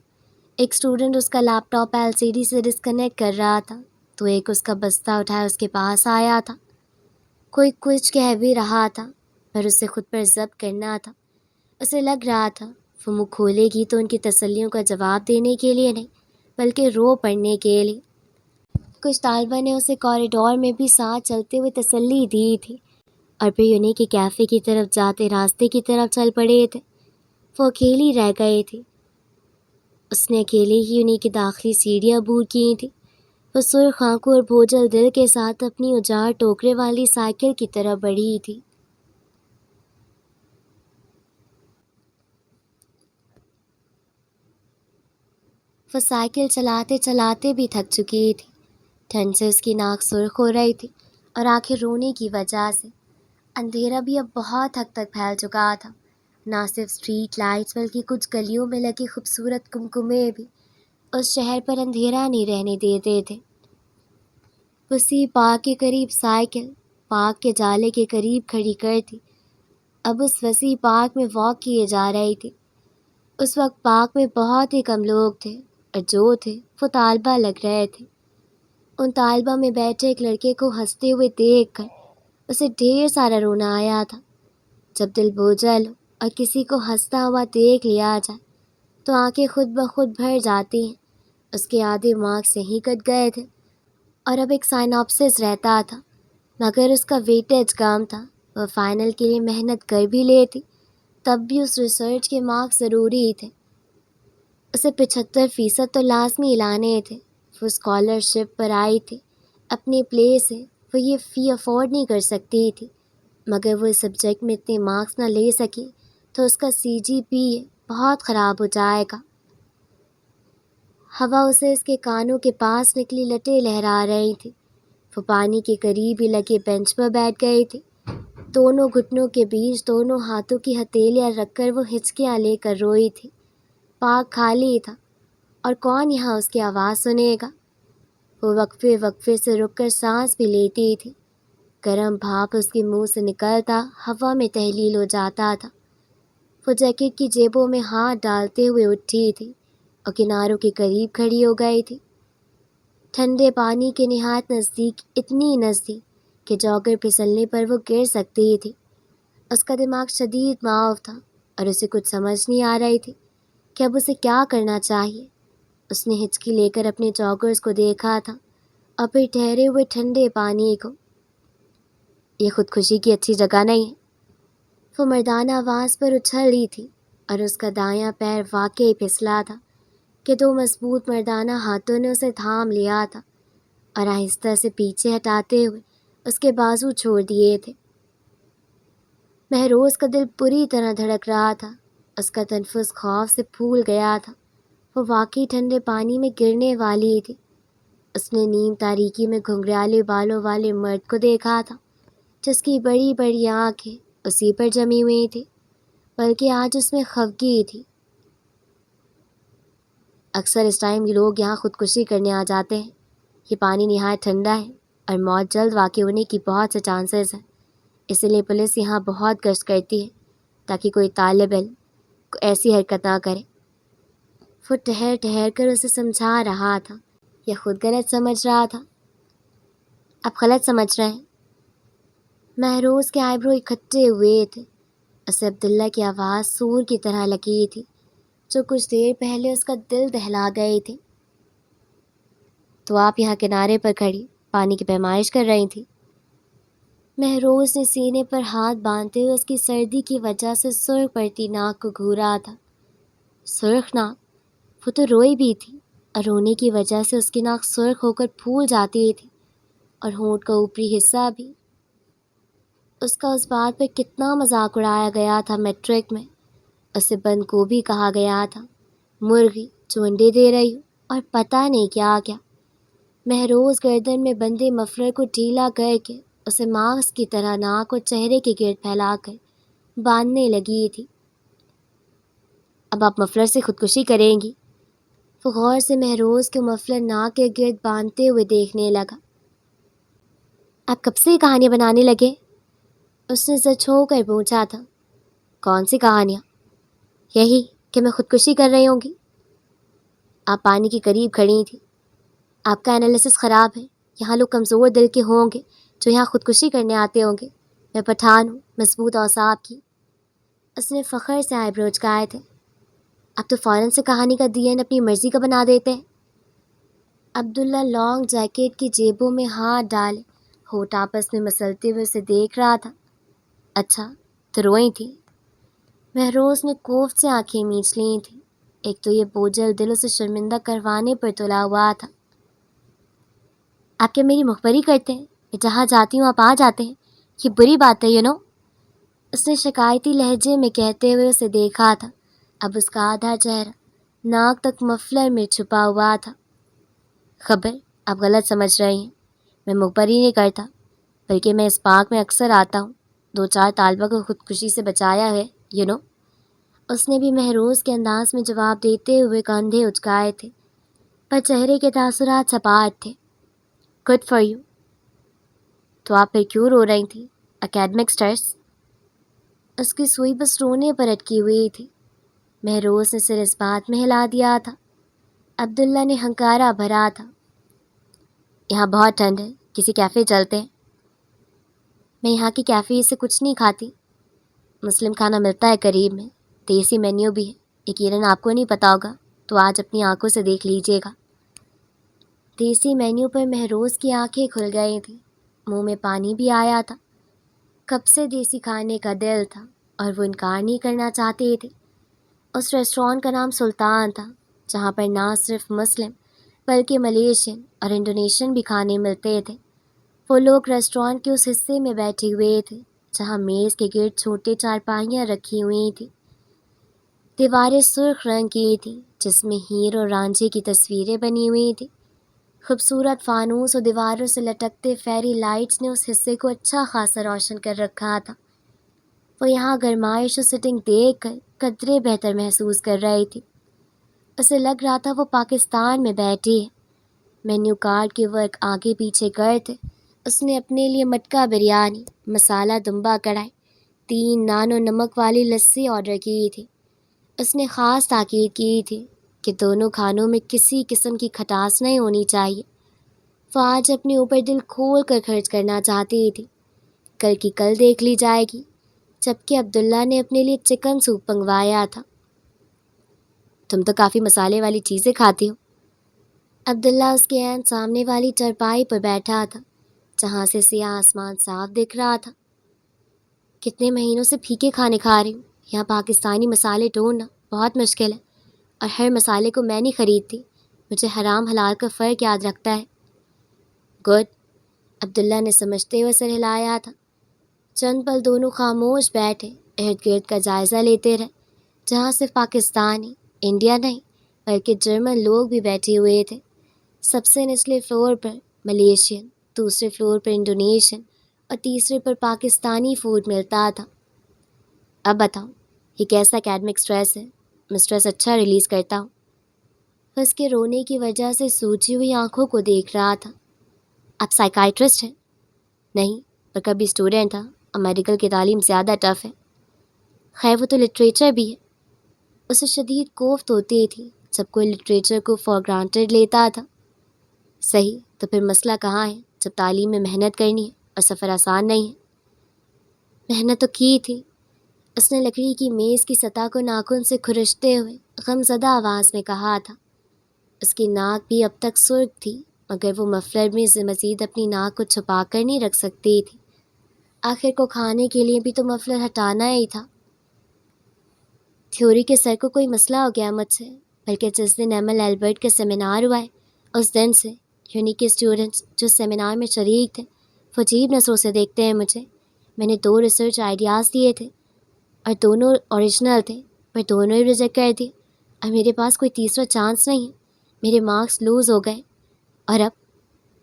ایک اسٹوڈنٹ اس کا لیپ ٹاپ LCD سے ڈسکنیکٹ کر رہا تھا تو ایک اس کا بستہ اٹھائے اس کے پاس آیا تھا۔ کوئی کچھ کہہ بھی رہا تھا، پر اسے خود پر ضبط کرنا تھا۔ اسے لگ رہا تھا وہ منہ کھولے گی تو ان کی تسلیوں کا جواب دینے کے لیے نہیں، بلکہ رو پڑنے کے لیے۔ کچھ طالبہ نے اسے کوریڈور میں بھی ساتھ چلتے ہوئے تسلی دی تھی، اور پھر انہیں کے کیفے کی طرف جاتے راستے کی طرف چل پڑے تھے۔ وہ اکیلی رہ گئی تھی۔ اس نے اکیلے ہی انہیں کی داخلی سیڑھیاں عبور کی تھی۔ وہ سرخ آنکھوں اور بوجھل دل کے ساتھ اپنی اجاڑ ٹوکرے والی سائیکل کی طرف بڑھی تھی۔ وہ سائیکل چلاتے چلاتے بھی تھک چکی تھی۔ ٹھنڈ سے اس کی ناک سرخ ہو رہی تھی، اور آنکھیں رونے کی وجہ سے۔ اندھیرا بھی اب بہت حد تک پھیل چکا تھا۔ نہ صرف اسٹریٹ لائٹس بلکہ کچھ گلیوں میں لگے خوبصورت کمکمے بھی اس شہر پر اندھیرا نہیں رہنے دیتے تھے۔ وسیع پارک کے قریب سائیکل پارک کے جالے کے قریب کھڑی کر تھی۔ اب اس وسیع پارک میں واک کیے جا رہی تھی۔ اس وقت پارک میں بہت ہی کم لوگ تھے، اور جو تھے وہ طالبہ لگ رہے تھے۔ ان طالبہ میں بیٹھے ایک لڑکے کو ہنستے ہوئے دیکھ کر اسے ڈھیر سارا رونا آیا تھا۔ جب دل بوجھل ہو اور کسی کو ہنستا ہوا دیکھ لیا جائے تو آنکھیں خود بخود بھر جاتی ہیں۔ اس کے آدھے مارکس یہیں کٹ گئے تھے، اور اب ایک سائنوپسس رہتا تھا، مگر اس کا ویٹیج کم تھا۔ وہ فائنل کے لیے محنت کر بھی لیتی، تب بھی اس ریسرچ کے مارکس ضروری تھے۔ اسے 75% تو لازمی لانے تھے۔ وہ اسکالرشپ پر آئی تھی، اپنے پلے سے وہ یہ فی افورڈ نہیں کر سکتی تھی، مگر وہ اس سبجیکٹ میں اتنے مارکس نہ لے سکی تو اس کا CGPA بہت خراب ہو جائے گا۔ ہوا اسے اس کے کانوں کے پاس نکلی لٹیں لہرا رہی تھی۔ وہ پانی کے قریب ہی لگے بینچ پر بیٹھ گئی تھی۔ دونوں گھٹنوں کے بیچ دونوں ہاتھوں کی ہتھیلیاں رکھ کر وہ ہچکیاں لے کر روئی تھی۔ پارک خالی تھا، اور کون یہاں اس کی آواز سنے گا؟ وہ وقفے وقفے سے رک کر سانس بھی لیتی تھی۔ گرم بھاپ اس کے منہ سے نکلتا ہوا میں تحلیل ہو جاتا تھا۔ وہ جیکٹ کی جیبوں میں ہاتھ ڈالتے ہوئے اٹھی تھی اور کناروں کے قریب کھڑی ہو گئی تھی، ٹھنڈے پانی کے نہایت نزدیک، اتنی نزدیک کہ جاگر پھسلنے پر وہ گر سکتی تھی۔ اس کا دماغ شدید معاف تھا، اور اسے کچھ سمجھ نہیں آ رہی تھی کہ اب اسے کیا کرنا چاہیے۔ اس نے ہچکی لے کر اپنے جاگرز کو دیکھا تھا، اور پھر ٹھہرے ہوئے ٹھنڈے پانی کو۔ یہ خودکشی کی اچھی جگہ نہیں ہے۔ وہ مردانہ آواز پر اچھل رہی تھی، اور اس کا دایاں پیر واقعی پھسلا تھا کہ دو مضبوط مردانہ ہاتھوں نے اسے تھام لیا تھا، اور آہستہ سے پیچھے ہٹاتے ہوئے اس کے بازو چھوڑ دیے تھے۔ مہروز کا دل بری طرح دھڑک رہا تھا۔ اس کا تنفس خوف سے پھول گیا تھا۔ وہ واقعی ٹھنڈے پانی میں گرنے والی تھی۔ اس نے نیم تاریکی میں گھنگریالے بالوں والے مرد کو دیکھا تھا، جس کی بڑی بڑی آنکھیں اسی پر جمی ہوئی تھی، بلکہ آج اس میں خفگی تھی۔ اکثر اس ٹائم یہ لوگ یہاں خودکشی کرنے آ جاتے ہیں۔ یہ پانی نہایت ٹھنڈا ہے، اور موت جلد واقع ہونے کی بہت سے چانسز ہیں۔ اسی لیے پولیس یہاں بہت گشت کرتی ہے، تاکہ کوئی طالب علم ایسی حرکت نہ کرے۔ وہ ٹھہر ٹھہر کر اسے سمجھا رہا تھا، یا خود غلط سمجھ رہا تھا؟ اب غلط سمجھ رہے ہیں۔ مہروز کے آئی برو اکٹھے ہوئے تھے۔ اسے عبداللہ کی آواز سور کی طرح لگی تھی، جو کچھ دیر پہلے اس کا دل دہلا گئی تھی۔ تو آپ یہاں کنارے پر کھڑی پانی کی پیمائش کر رہی تھی؟ مہروز نے سینے پر ہاتھ باندھتے ہوئے اس کی سردی کی وجہ سے سرخ پڑتی ناک کو گھورا تھا۔ سرخ ناک؟ وہ تو روئی بھی تھی، اور رونے کی وجہ سے اس کی ناک سرخ ہو کر پھول جاتی تھی، اور ہونٹ کا اوپری حصہ بھی۔ اس کا اس بات پر کتنا مذاق اڑایا گیا تھا میٹرک میں۔ اسے بند گوبھی کہا گیا تھا، مرغی جو انڈے دے رہی ہو، اور پتہ نہیں کیا کیا۔ مہروز گردن میں بندے مفلر کو ڈھیلا کر کے اسے ماسک کی طرح ناک اور چہرے کے گرد پھیلا کر باندھنے لگی تھی۔ اب آپ مفلر سے خودکشی کریں گی؟ وہ غور سے مہروز کے مفلر ناک کے گرد باندھتے ہوئے دیکھنے لگا۔ آپ کب سے یہ کہانیاں بنانے لگے؟ اس نے سچ ہو کر پوچھا تھا۔ کون سی کہانیاں؟ یہی کہ میں خودکشی کر رہی ہوں گی۔ آپ پانی کے قریب کھڑی تھی۔ آپ کا انالیسس خراب ہے۔ یہاں لوگ کمزور دل کے ہوں گے جو یہاں خودکشی کرنے آتے ہوں گے۔ میں پٹھان ہوں، مضبوط اعصاب کی۔ اس نے فخر سے آئی چکائے تھے۔ اب تو فوراً سے کہانی کا دی این اپنی مرضی کا بنا دیتے ہیں۔ عبداللہ لانگ جیکٹ کی جیبوں میں ہاتھ ڈالے ہونٹ آپس میں مسلتے ہوئے اسے دیکھ رہا تھا۔ اچھا تو روئی تھی؟ مہروز نے کوفت سے آنکھیں میچ لی تھیں۔ ایک تو یہ بوجھل دل اسے شرمندہ کروانے پر تلا ہوا تھا۔ آپ کیا میری مخبری کرتے ہیں؟ میں جہاں جاتی ہوں آپ آ جاتے ہیں، یہ بری بات ہے اس نے شکایتی لہجے میں کہتے ہوئے اسے دیکھا تھا۔ اب اس کا آدھا چہرہ ناک تک مفلر میں چھپا ہوا تھا۔ خبر آپ غلط سمجھ رہے ہیں، میں مخبری نہیں کرتا، بلکہ میں اس پارک میں اکثر آتا ہوں۔ 2-4 طالبہ کو خودکشی سے بچایا ہے اس نے بھی مہروز کے انداز میں جواب دیتے ہوئے کندھے اچکائے تھے، پر چہرے کے تاثرات سپاٹ تھے۔ Good for you. تو آپ پھر کیوں رو رہی تھیں؟ Academic stress? اس کی سوئی بس رونے پر اٹکی ہوئی تھی۔ مہروز نے سر اس بات میں ہلا دیا تھا۔ عبداللہ نے ہنکارا بھرا تھا۔ یہاں بہت ٹھنڈ ہے، کسی کیفے چلتے ہیں؟ میں یہاں کی کیفے سے کچھ نہیں کھاتی۔ مسلم کھانا ملتا ہے قریب میں، دیسی مینیو بھی ہے، یقیناً آپ کو نہیں پتا ہوگا تو آج اپنی آنکھوں سے دیکھ لیجیے گا۔ دیسی مینیو پر مہروز کی آنکھیں کھل گئی تھیں، منہ میں پانی بھی آیا تھا۔ کب سے دیسی کھانے کا دل تھا اور وہ انکار نہیں کرنا چاہتے تھے۔ اس ریسٹورانٹ کا نام سلطان تھا، جہاں پر نہ صرف مسلم بلکہ ملیشین اور انڈونیشین بھی کھانے ملتے تھے۔ وہ لوگ ریسٹورانٹ کے اس حصے میں بیٹھے ہوئے تھے جہاں میز کے گرد چھوٹے چارپائیاں رکھی ہوئی تھیں۔ دیواریں سرخ رنگ کی تھیں جس میں ہیر اور رانجھے کی تصویریں بنی ہوئی تھیں۔ خوبصورت فانوس اور دیواروں سے لٹکتے فیری لائٹس نے اس حصے کو اچھا خاصا روشن کر رکھا تھا۔ وہ یہاں گرمائش اور سٹنگ دیکھ کر قدرے بہتر محسوس کر رہی تھی۔ اسے لگ رہا تھا وہ پاکستان میں بیٹھی ہے۔ مینیو کارڈ کے ورک آگے پیچھے کرتے اس نے اپنے لیے مٹکا بریانی، مسالہ دمبا کڑھائی، 3 نان و نمک والی لسی آرڈر کی تھی۔ اس نے خاص تاکید کی تھی کہ دونوں کھانوں میں کسی قسم کی کھٹاس نہیں ہونی چاہیے۔ وہ آج اپنے اوپر دل کھول کر خرچ کرنا چاہتی تھی۔ کل کی کل دیکھ لی جائے گی۔ جبکہ عبداللہ نے اپنے لیے چکن سوپ منگوایا تھا۔ تم تو کافی مسالے والی چیزیں کھاتی ہو۔ عبداللہ اس کے عین سامنے والی چرپائی پر بیٹھا تھا جہاں سے سیاہ آسمان صاف دکھ رہا تھا۔ کتنے مہینوں سے پھیکے کھانے کھا رہی ہوں۔ یہاں پاکستانی مسالے ڈھونڈنا بہت مشکل ہے اور ہر مسالے کو میں نہیں خریدتی۔ مجھے حرام حلال کا فرق یاد رکھتا ہے۔ گڈ، عبداللہ نے سمجھتے ہوئے سر ہلایا تھا۔ چند پل دونوں خاموش بیٹھے ارد گرد کا جائزہ لیتے رہے جہاں صرف پاکستانی، انڈیا نہیں بلکہ جرمن لوگ بھی بیٹھے ہوئے تھے۔ سب سے نچلے فلور پر ملیشین، دوسرے فلور پر انڈونیشین اور تیسرے پر پاکستانی فوڈ ملتا تھا۔ اب بتاؤ یہ کیسا اکیڈمک سٹریس ہے؟ میں سٹریس اچھا ریلیز کرتا ہوں۔ اس کے رونے کی وجہ سے سوجی ہوئی آنکھوں کو دیکھ رہا تھا۔ آپ سائیکائٹرسٹ ہیں؟ نہیں، پر کبھی اسٹوڈنٹ تھا اور میڈیکل کی تعلیم زیادہ ٹف ہے۔ خیر وہ تو لٹریچر بھی ہے۔ اسے شدید کوفت ہوتی تھی جب کوئی لٹریچر کو فار گرانٹیڈ لیتا تھا۔ صحیح، تو پھر مسئلہ کہاں ہے جب تعلیم میں محنت کرنی ہے اور سفر آسان نہیں ہے؟ محنت تو کی تھی، اس نے لکڑی کی میز کی سطح کو ناخن سے کھرچتے ہوئے غمزدہ آواز میں کہا تھا۔ اس کی ناک بھی اب تک سرخ تھی مگر وہ مفلر میں سے مزید اپنی ناک کو چھپا کر نہیں رکھ سکتی تھی۔ آخر کو کھانے کے لیے بھی تو مفلر ہٹانا ہی تھا۔ تھیوری کے سر کو کوئی مسئلہ ہو گیا مجھ سے، بلکہ جس دن ایم ایل البرٹ کا سیمینار ہوا ہے اس دن سے یونی کے اسٹوڈنٹس جو سیمینار میں شریک تھے وہ عجیب نظروں سے دیکھتے ہیں مجھے۔ میں نے 2 ریسرچ آئیڈیاز دیے تھے اور دونوں اوریجنل تھے، پر دونوں ہی ریجیکٹ کر دیے اور میرے پاس کوئی تیسرا چانس نہیں ہے۔ میرے مارکس لوز ہو گئے اور اب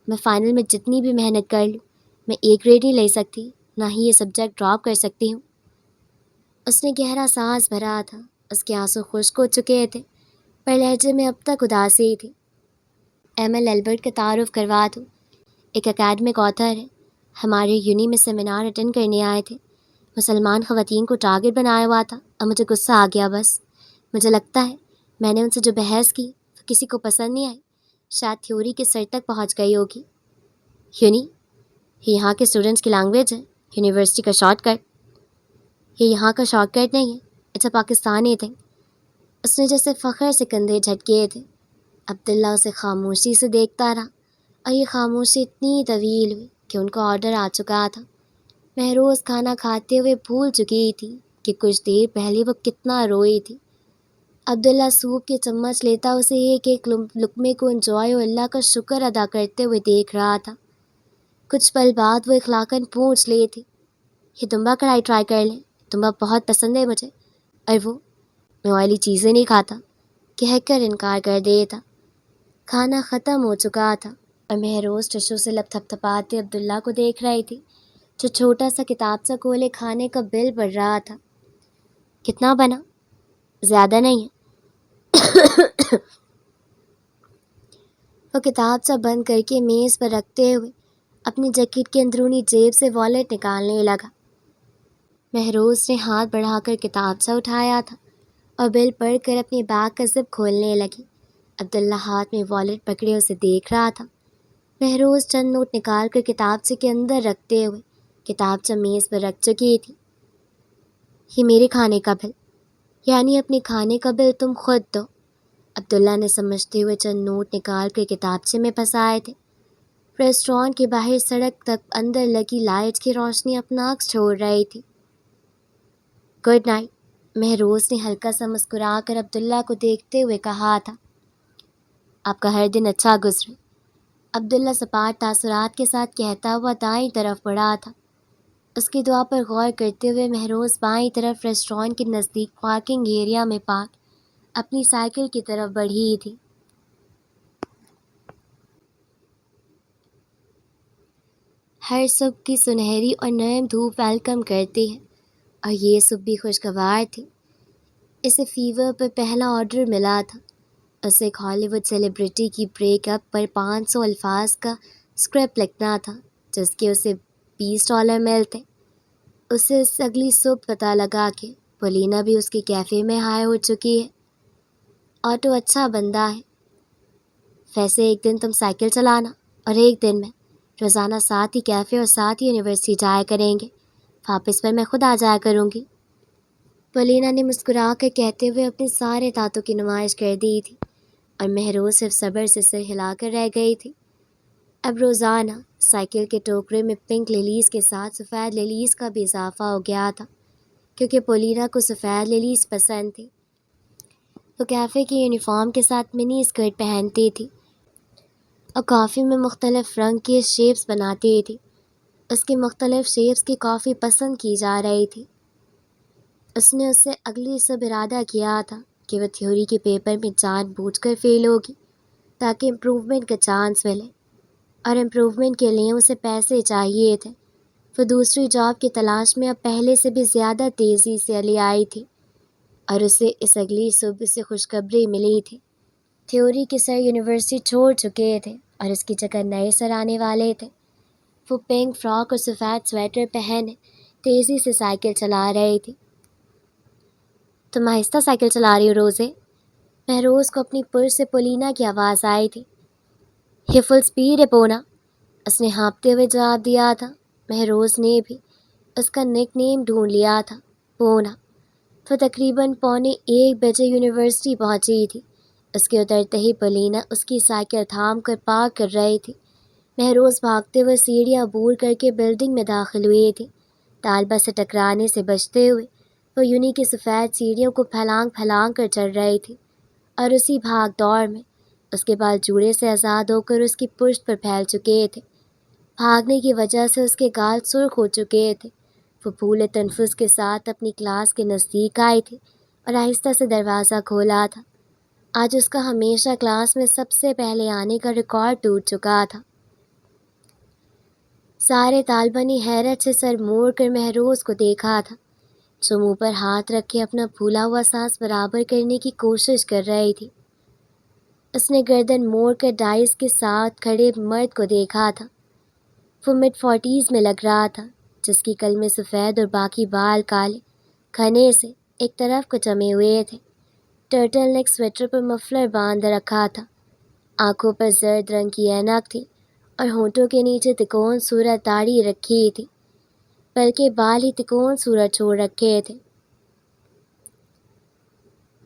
میں فائنل میں جتنی بھی محنت کر لوں میں ایک گریڈ نہیں لے سکتی، نہ ہی یہ سبجیکٹ ڈراپ کر سکتی ہوں۔ اس نے گہرا سانس بھرا تھا، اس کے آنسو خشک ہو چکے تھے، پر لہجے میں اب تک اداسی تھی۔ ایم ایل ایلبرٹ کا تعارف کروا دوں، ایک اکیڈمک آتھر ہے، ہمارے یونی میں سیمینار اٹینڈ کرنے آئے تھے، مسلمان خواتین کو ٹارگٹ بنایا ہوا تھا، اب مجھے غصہ آ گیا۔ بس مجھے لگتا ہے میں نے ان سے جو بحث کی وہ کسی کو پسند نہیں آئی، شاید تھیوری کے سر تک پہنچ گئی ہوگی۔ یونی یہ یہاں کے اسٹوڈنٹس کی لینگویج ہے، یونیورسٹی کا شارٹ کٹ۔ یہ یہاں کا شارٹ کٹ نہیں ہے، اٹس اے پاکستانی تھنگ۔ اس نے جیسے فخر سے کندھے جھٹکے تھے۔ عبداللہ اسے خاموشی سے دیکھتا رہا، اور یہ خاموشی اتنی طویل ہوئی کہ ان کا آرڈر آ چکا تھا۔ مہروز کھانا کھاتے ہوئے بھول چکی تھی کہ کچھ دیر پہلے وہ کتنا روئی تھی۔ عبداللہ سوپ کے چمچ لیتا اسے ایک ایک لقمے کو انجوائے اور اللہ کا شکر ادا کرتے ہوئے دیکھ رہا تھا۔ کچھ پل بعد وہ اخلاقاً پوچھ لی تھی، یہ دمبا کڑھائی ٹرائی کر لیں، دمبا بہت پسند ہے مجھے، اور وہ میں آئلی چیزیں نہیں کھاتا، کہہ کر انکار کر دیتا۔ کھانا ختم ہو چکا تھا اور مہروز ٹشو سے لب تھپتھپاتے عبداللہ کو دیکھ رہی تھی، جو چھوٹا سا کتاب سا کھولے کھانے کا بل بڑھ رہا تھا۔ کتنا بنا؟ زیادہ نہیں ہے۔ وہ کتاب سا بند کر کے میز پر رکھتے ہوئے اپنی جیکٹ کے اندرونی جیب سے والیٹ نکالنے لگا۔ مہروز نے ہاتھ بڑھا کر کتاب سا اٹھایا تھا اور بل پڑھ کر اپنی بیگ کا زپ کھولنے لگی۔ عبداللہ ہاتھ میں والیٹ پکڑے اسے دیکھ رہا تھا۔ مہروز چند نوٹ نکال کر کتاب سے کے اندر رکھتے ہوئے کتاب سا میز پر رکھ چکی تھی۔ یہ میرے کھانے کا بل، یعنی اپنے کھانے کا بل تم خود دو۔ عبداللہ نے سمجھتے ہوئے چند نوٹ نکال کر کتابچے میں پھنسائے تھے۔ ریسٹورانٹ کے باہر سڑک تک اندر لگی لائٹ کی روشنی اپنا عکس چھوڑ رہی تھی۔ گڈ نائٹ، مہروز نے ہلکا سا مسکرا کر عبداللہ کو دیکھتے ہوئے کہا تھا۔ آپ کا ہر دن اچھا گزرے، عبداللہ سپاٹ تاثرات کے ساتھ کہتا ہوا دائیں طرف بڑھا تھا۔ اس کی دعا پر غور کرتے ہوئے مہروز بائیں طرف ریسٹورانٹ کے نزدیک پارکنگ ایریا میں پارک اپنی سائیکل کی طرف بڑھی تھی۔ ہر صبح کی سنہری اور نرم دھوپ ویلکم کرتی ہے، اور یہ صبح بھی خوشگوار تھی۔ اسے فیور پر پہلا آرڈر ملا تھا۔ اسے ایک ہالی ووڈ سیلیبریٹی کی بریک اپ پر 500 الفاظ کا اسکرپٹ لکھنا تھا، جس کے اسے $20 ملتے۔ اسے اس اگلی صبح پتہ لگا کہ پولینا بھی اس کے کیفے میں ہائر ہو چکی ہے۔ آٹو اچھا بندہ ہے، ویسے ایک دن تم سائیکل چلانا اور ایک دن میں، روزانہ ساتھ ہی کیفے اور ساتھ ہی یونیورسٹی جایا کریں گے، واپس پر میں خود آ جایا کروں گی۔ پولینا نے مسکرا کر کہتے ہوئے اپنے سارے دانتوں کی نمائش کر دی تھی، اور مہروز صرف صبر سے سر ہلا کر رہ گئی تھی۔ اب روزانہ سائیکل کے ٹوکرے میں پنک لیلیز کے ساتھ سفید لیلیز کا بھی اضافہ ہو گیا تھا، کیونکہ پولینا کو سفید لیلیز پسند تھی۔ وہ کیفے کی یونیفارم کے ساتھ منی اسکرٹ پہنتی تھی اور کافی میں مختلف رنگ کے شیپس بناتی تھی۔ اس کی مختلف شیپس کی کافی پسند کی جا رہی تھی۔ اس نے اسے اگلی صبح ارادہ کیا تھا کہ وہ تھیوری کے پیپر میں جان بوجھ کر فیل ہوگی تاکہ امپروومنٹ کا چانس ملے، اور امپروومنٹ کے لیے اسے پیسے چاہیے تھے۔ وہ دوسری جاب کی تلاش میں اب پہلے سے بھی زیادہ تیزی سے علی آئی تھی، اور اسے اس اگلی صبح سے خوشخبری ملی تھی۔ تھیوری کے سر یونیورسٹی چھوڑ چکے تھے اور اس کی جگہ نئے سر آنے والے تھے۔ وہ پنک فراک اور سفید سویٹر پہنے تیزی سے سائیکل چلا رہی تھی۔ تم آہستہ سائیکل چلا رہی ہو روزے؟ مہروز کو اپنی پرس سے پولینا کی آواز آئی تھی۔ یہ فل سپیڈ ہے پونا، اس نے ہانپتے ہوئے جواب دیا تھا۔ مہروز نے بھی اس کا نک نیم ڈھونڈ لیا تھا، پونا۔ وہ تقریباً 1:15 یونیورسٹی پہنچی تھی۔ اس کے اترتے ہی پولینا اس کی سائیکل تھام کر پارک کر رہی تھی۔ مہروز بھاگتے ہوئے سیڑھیاں عبور کر کے بلڈنگ میں داخل ہوئی تھی۔ طالبہ سے ٹکرانے سے بچتے ہوئے وہ یونی کی سفید سیڑھیوں کو پھلانگ کر چڑھ رہی تھی، اور اسی بھاگ دوڑ میں اس کے بال جوڑے سے آزاد ہو کر اس کی پشت پر پھیل چکے تھے۔ بھاگنے کی وجہ سے اس کے گال سرخ ہو چکے تھے۔ وہ پھولے تنفس کے ساتھ اپنی کلاس کے نزدیک آئی تھی اور آہستہ سے دروازہ کھولا تھا۔ آج اس کا ہمیشہ کلاس میں سب سے پہلے آنے کا ریکارڈ ٹوٹ چکا تھا۔ سارے طالبہ نے حیرت سے سر موڑ کر مہروز کو دیکھا تھا، جو منہ پر ہاتھ رکھ کے اپنا پھولا ہوا سانس برابر کرنے کی کوشش کر رہی تھی۔ اس نے گردن موڑ کر ڈائس کے ساتھ کھڑے مرد کو دیکھا تھا۔ وہ مڈ 40s میں لگ رہا تھا، جس کی کلمیں سفید اور باقی بال کالے گھنے سے ایک طرف کو جمے ہوئے تھے۔ ٹرٹل نیک سویٹر پر مفلر باندھ رکھا تھا، آنکھوں پر زرد رنگ کی اینک تھی اور ہونٹوں کے نیچے تکون صورت داڑھی رکھی تھی، بلکہ بال ہی تکون صورت چھوڑ رکھے تھے۔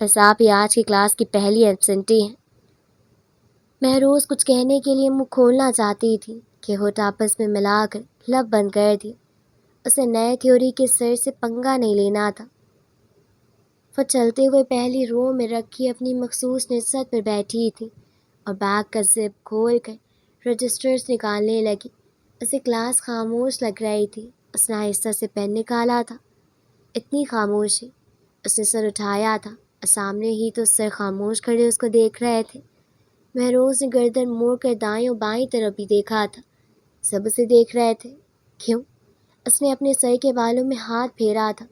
بس آپ ہی آج کی کلاس کی پہلی ایبسنٹی ہیں۔ مہروز کچھ کہنے کے لیے منہ کھولنا چاہتی تھی کہ ہونٹ آپس میں ملا کر لب بند کر دیا۔ اسے نئے تھیوری کے سر سے پنگا نہیں لینا تھا۔ وہ چلتے ہوئے پہلی رو میں رکھی اپنی مخصوص نشست پر بیٹھی تھی اور بیگ کا زپ کھول کر رجسٹرز نکالنے لگی۔ اسے کلاس خاموش لگ رہی تھی۔ اس نے آہستہ سے پین نکالا تھا۔ اتنی خاموشی! اس نے سر اٹھایا تھا اور سامنے ہی تو سر خاموش کھڑے اس کو دیکھ رہے تھے۔ مہروز نے گردن موڑ کر دائیں و بائیں طرف بھی دیکھا تھا۔ سب اسے دیکھ رہے تھے۔ کیوں؟ اس نے اپنے سر کے بالوں میں ہاتھ پھیرا تھا۔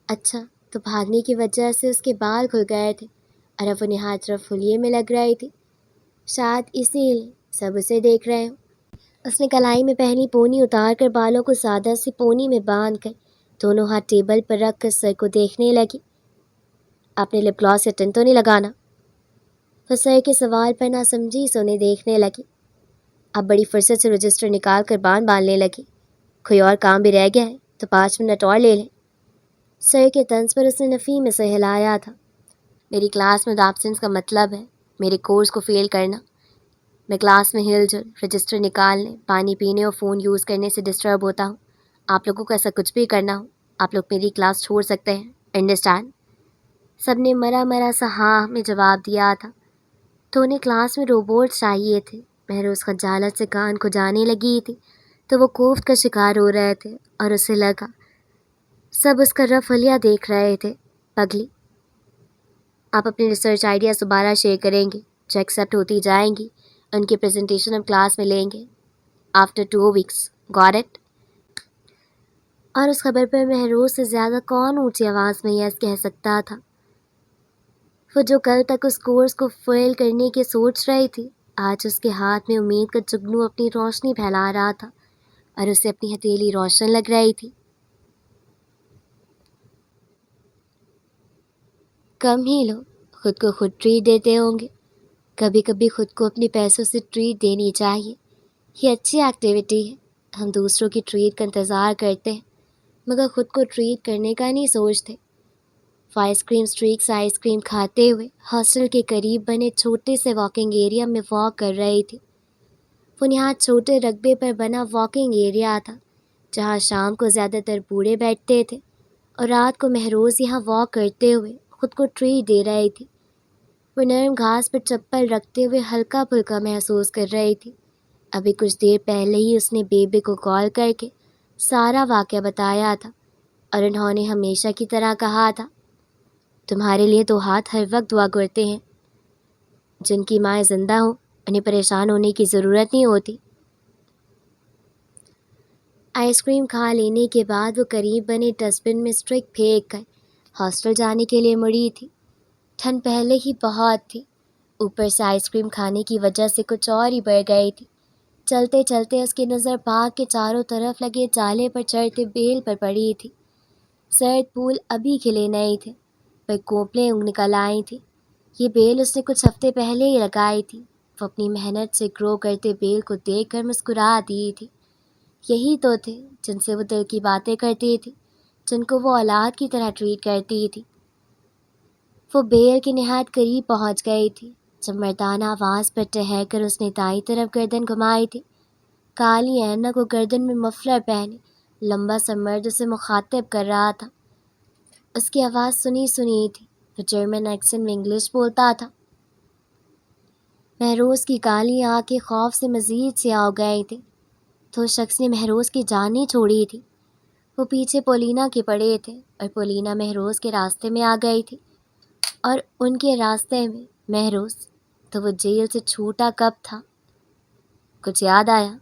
اچھا، تو بھاگنے کی وجہ سے اس کے بال کھل گئے تھے اور اب وہ نہایت رفلیے میں لگ رہی تھی۔ شاید اسی لیے سب اسے دیکھ رہے ہوں۔ اس نے کلائی میں پہنی پونی اتار کر بالوں کو سادہ سی پونی میں باندھ کر دونوں ہاتھ ٹیبل پر رکھ کر سر کو دیکھنے لگی۔ آپ نے لپ گلاس یا ٹنٹ تو نہیں لگانا؟ وہ سر کے سوال پر نہ سمجھی سے انہیں دیکھنے لگی۔ اب بڑی فرصت سے رجسٹر نکال کر باندھنے لگی۔ کوئی اور کام بھی رہ گیا ہے تو 5 منٹ اور لے لیں۔ سر کے طنز پر اس نے نفی میں سے ہلایا تھا۔ میری کلاس میں ایبسنس کا مطلب ہے میرے کورس کو فیل کرنا۔ میں کلاس میں ہل جل، رجسٹر نکالنے، پانی پینے اور فون یوز کرنے سے ڈسٹرب ہوتا ہوں۔ آپ لوگوں کو ایسا کچھ بھی کرنا ہو، آپ لوگ میری کلاس چھوڑ سکتے ہیں، انڈرسٹینڈ؟ سب نے مرا سا ہاں میں جواب دیا تھا۔ تو انہیں کلاس میں روبوٹ چاہیے تھے۔ مہروز خجالت سے کان کو جانے لگی تھی تو وہ کوفت کا شکار ہو رہے تھے اور اسے لگا سب اس کا رفلیہ دیکھ رہے تھے۔ پگلی، آپ اپنی ریسرچ آئیڈیاز دوبارہ شیئر کریں گے جو ایکسیپٹ ہوتی جائیں گی، ان کی پریزنٹیشن ہم کلاس میں لیں گے آفٹر 2 ویکس، گاٹ اٹ؟ اور اس خبر پر مہروز سے زیادہ کون اونچی آواز میں یس کہہ سکتا تھا؟ وہ جو کل تک اس کورس کو فیل کرنے کی سوچ رہی تھی، آج اس کے ہاتھ میں امید کا جگنو اپنی روشنی پھیلا رہا تھا اور اسے اپنی ہتھیلی روشن لگ رہی تھی۔ کم ہی لوگ خود کو خود ٹریٹ دیتے ہوں گے۔ کبھی کبھی خود کو اپنے پیسوں سے ٹریٹ دینی چاہیے۔ یہ اچھی ایکٹیویٹی ہے۔ ہم دوسروں کی ٹریٹ کا انتظار کرتے ہیں مگر خود کو ٹریٹ کرنے کا نہیں سوچتے۔ وہ آئس کریم اسٹریک سے آئس کریم کھاتے ہوئے ہاسٹل کے قریب بنے چھوٹے سے واکنگ ایریا میں واک کر رہی تھی۔ وہ نہایت چھوٹے رقبے پر بنا واکنگ ایریا تھا جہاں شام کو زیادہ تر بوڑھے بیٹھتے تھے اور رات کو مہروز یہاں واک کرتے ہوئے خود کو ٹریٹ دے رہی تھی۔ وہ نرم گھاس پر چپل رکھتے ہوئے ہلکا پھلکا محسوس کر رہی تھی۔ ابھی کچھ دیر پہلے ہی اس نے بیبی کو کال کر کے سارا واقعہ بتایا تھا اور انہوں نے ہمیشہ کی طرح کہا تھا، تمہارے لیے 2 ہاتھ ہر وقت دعا کرتے ہیں۔ جن کی مائیں زندہ ہوں انہیں پریشان ہونے کی ضرورت نہیں ہوتی۔ آئس کریم کھا لینے کے بعد وہ قریب بنے ڈسٹ بن میں اسٹرک پھینک کر ہاسٹل جانے کے لیے مڑی تھی۔ ٹھنڈ پہلے ہی بہت تھی، اوپر سے آئس کریم کھانے کی وجہ سے کچھ اور ہی بڑھ گئی تھی۔ چلتے چلتے اس کی نظر باغ کے چاروں طرف لگے جالے پر چڑھتے بیل پر پڑی تھی۔ سرد پھول ابھی کھلے نہیں تھے پر کوپلیں نکل آئی تھی۔ یہ بیل اس نے کچھ ہفتے پہلے ہی لگائی تھی۔ وہ اپنی محنت سے گرو کرتے بیل کو دیکھ کر مسکرا دی تھی۔ یہی تو تھے جن سے وہ دل کی باتیں کرتی تھی، جن کو وہ اولاد کی طرح ٹریٹ کرتی تھی۔ وہ بیل کے نہایت قریب پہنچ گئی تھی جب مردانہ آواز پر ٹھہر کر اس نے دائیں طرف گردن گھمائی تھی۔ کالی اینک و گردن میں مفلر پہنے لمبا سا مرد اسے مخاطب کر رہا تھا۔ اس کی آواز سنی سنی تھی، وہ جرمن ایکسنٹ میں انگلش بولتا تھا۔ مہروز کی کالی آنکھیں خوف سے مزید سیاہ ہو گئی تھیں۔ تو اس شخص نے مہروز کی جان نہیں چھوڑی تھی۔ وہ پیچھے پولینا کے پڑے تھے اور پولینا مہروز کے راستے میں آ گئی تھی اور ان کے راستے میں مہروز۔ تو وہ جیل سے چھوٹا کب تھا؟ کچھ یاد آیا؟